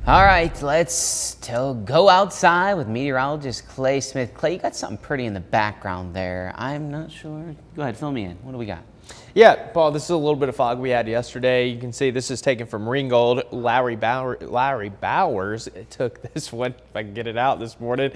All right, let's go outside with meteorologist Clay Smith. Clay, you got something pretty in the background there. I'm not sure. Go ahead, fill me in. What do we got? Yeah, Paul, this is a little bit of fog we had yesterday. You can see this is taken from Ringgold. Larry Bowers took this one, if I can get it out this morning.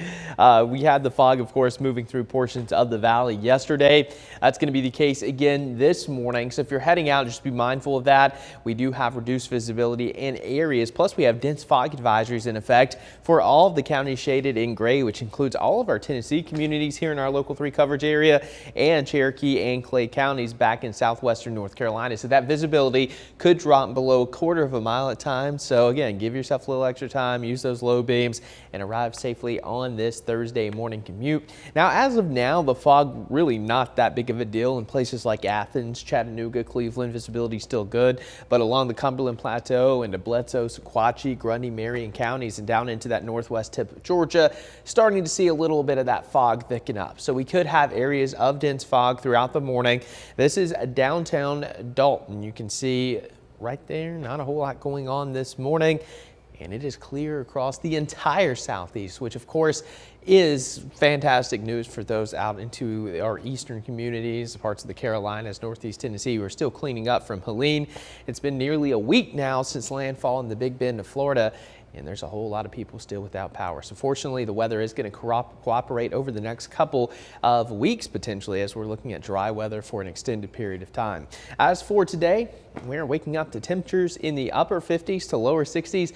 We had the fog, of course, moving through portions of the valley yesterday. That's going to be the case again this morning. So if you're heading out, just be mindful of that. We do have reduced visibility in areas. Plus, we have dense fog advisories in effect for all of the counties shaded in gray, which includes all of our Tennessee communities here in our Local 3 coverage area and Cherokee and Clay counties back in southwestern North Carolina. So that visibility could drop below a quarter of a mile at times. So again, give yourself a little extra time, use those low beams, and arrive safely on this Thursday morning commute. Now, as of now, the fog really not that big of a deal in places like Athens, Chattanooga, Cleveland. Visibility still good, but along the Cumberland Plateau into Bledsoe, Sequatchie, Grundy, Marion counties and down into that northwest tip of Georgia, starting to see a little bit of that fog thicken up. So we could have areas of dense fog throughout the morning. This is downtown Dalton. You can see right there, not a whole lot going on this morning, and it is clear across the entire southeast, which of course is fantastic news for those out into our eastern communities, parts of the Carolinas, northeast Tennessee. We're still cleaning up from Helene. It's been nearly a week now since landfall in the Big Bend of Florida, and there's a whole lot of people still without power. So fortunately, the weather is going to cooperate over the next couple of weeks potentially, as we're looking at dry weather for an extended period of time. As for today, we're waking up to temperatures in the upper 50s to lower 60s.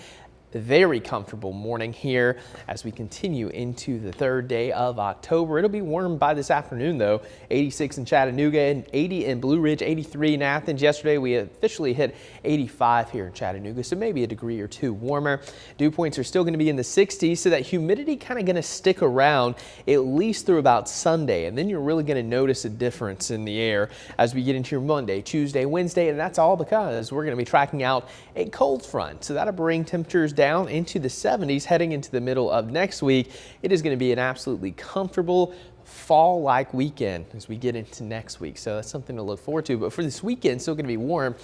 Very comfortable morning here as we continue into the third day of October. It'll be warm by this afternoon though. 86 in Chattanooga and 80 in Blue Ridge, 83 in Athens. Yesterday we officially hit 85 here in Chattanooga, so maybe a degree or two warmer. Dew points are still going to be in the 60s, so that humidity kind of going to stick around at least through about Sunday, and then you're really going to notice a difference in the air as we get into your Monday, Tuesday, Wednesday, and that's all because we're going to be tracking out a cold front. So that'll bring temperatures down into the 70s heading into the middle of next week. It is going to be an absolutely comfortable fall-like weekend as we get into next week. So that's something to look forward to. But for this weekend, it's still going to be warm.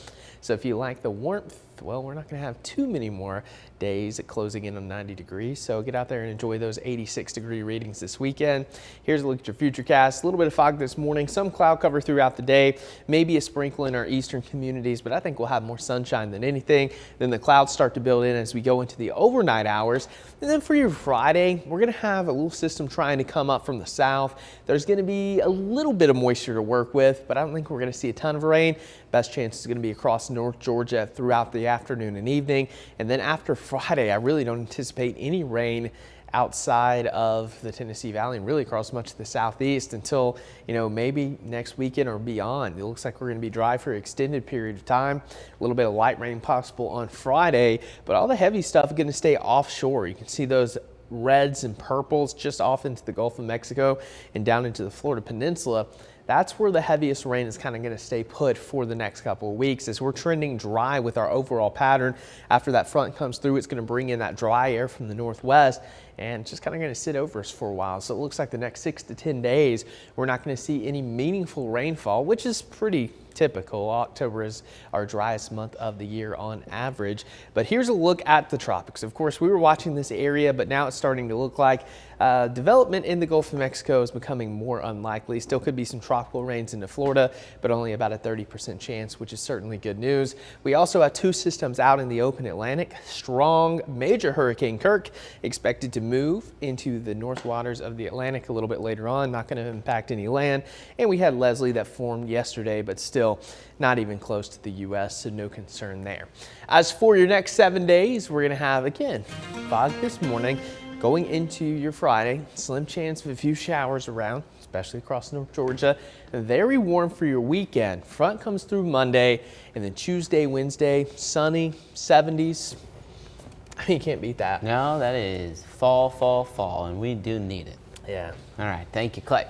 So if you like the warmth, well, we're not going to have too many more days at closing in on 90 degrees. So get out there and enjoy those 86 degree readings this weekend. Here's a look at your futurecast. A little bit of fog this morning, some cloud cover throughout the day, maybe a sprinkle in our eastern communities, but I think we'll have more sunshine than anything. Then the clouds start to build in as we go into the overnight hours. And then for your Friday, we're going to have a little system trying to come up from the south. There's going to be a little bit of moisture to work with, but I don't think we're going to see a ton of rain. Best chance is going to be across North Georgia throughout the afternoon and evening. And then after Friday, I really don't anticipate any rain outside of the Tennessee Valley and really across much of the southeast until, maybe next weekend or beyond. It looks like we're going to be dry for an extended period of time. A little bit of light rain possible on Friday, but all the heavy stuff is going to stay offshore. You can see those reds and purples just off into the Gulf of Mexico and down into the Florida Peninsula. That's where the heaviest rain is kind of going to stay put for the next couple of weeks as we're trending dry with our overall pattern. After that front comes through, it's going to bring in that dry air from the northwest and just kind of going to sit over us for a while. So it looks like the next 6 to 10 days, we're not going to see any meaningful rainfall, which is pretty typical. October is our driest month of the year on average. But here's a look at the tropics. Of course, we were watching this area, but now it's starting to look like development in the Gulf of Mexico is becoming more unlikely. Still could be some tropical rains into Florida, but only about a 30% chance, which is certainly good news. We also have 2 systems out in the open Atlantic. Strong major Hurricane Kirk expected to move into the north waters of the Atlantic a little bit later on, not going to impact any land. And we had Leslie that formed yesterday, but still not even close to the U.S., so no concern there. As for your next 7 days, we're going to have, again, fog this morning. Going into your Friday, slim chance of a few showers around, especially across North Georgia. Very warm for your weekend. Front comes through Monday, and then Tuesday, Wednesday, sunny, 70s. I mean, you can't beat that. No, that is fall, and we do need it. Yeah. All right, thank you, Clay.